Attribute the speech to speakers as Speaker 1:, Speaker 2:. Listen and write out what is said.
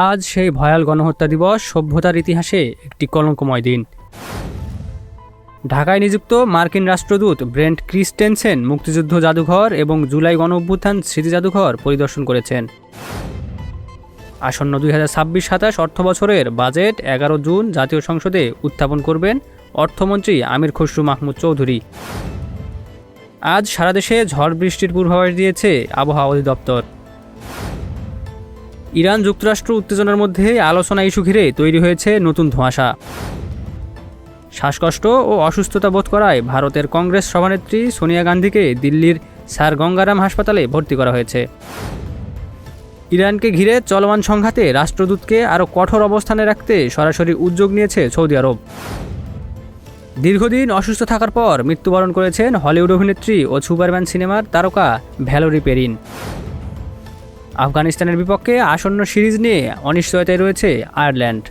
Speaker 1: আজ সেই ভয়াল গণহত্যা দিবস, সভ্যতার ইতিহাসে একটি কলঙ্কময় দিন। ঢাকায় নিযুক্ত মার্কিন রাষ্ট্রদূত ব্রেন্ট ক্রিস্টেনসেন মুক্তিযুদ্ধ জাদুঘর এবং জুলাই গণঅভ্যুত্থান স্মৃতি জাদুঘর পরিদর্শন করেছেন। আসন্ন 2026-27 অর্থবছরের বাজেট 11 জুন জাতীয় সংসদে উত্থাপন করবেন অর্থমন্ত্রী আমির খসরু মাহমুদ চৌধুরী। আজ সারা দেশে ঝড় বৃষ্টির পূর্বাভাস দিয়েছে আবহাওয়া অধিদপ্তর। ইরান যুক্তরাষ্ট্র উত্তেজনার মধ্যে আলোচনা ইস্যু ঘিরে তৈরি হয়েছে নতুন ধোঁয়াশা। শ্বাসকষ্ট ও অসুস্থতা বোধ করায় ভারতের কংগ্রেস সভানেত্রী সোনিয়া গান্ধীকে দিল্লির স্যার গঙ্গারাম হাসপাতালে ভর্তি করা হয়েছে। ইরানকে ঘিরে চলমান সংঘাতে রাষ্ট্রদূতকে আরও কঠোর অবস্থানে রাখতে সরাসরি উদ্যোগ নিয়েছে সৌদি আরব। দীর্ঘদিন অসুস্থ থাকার পর মৃত্যুবরণ করেছেন হলিউড অভিনেত্রী ও সুপারম্যান সিনেমার তারকা ভ্যালোরি পেরিন। আফগানিস্তানের বিপক্ষে আসন্ন সিরিজ নিয়ে অনিশ্চয়তায় রয়েছে আয়ারল্যান্ড।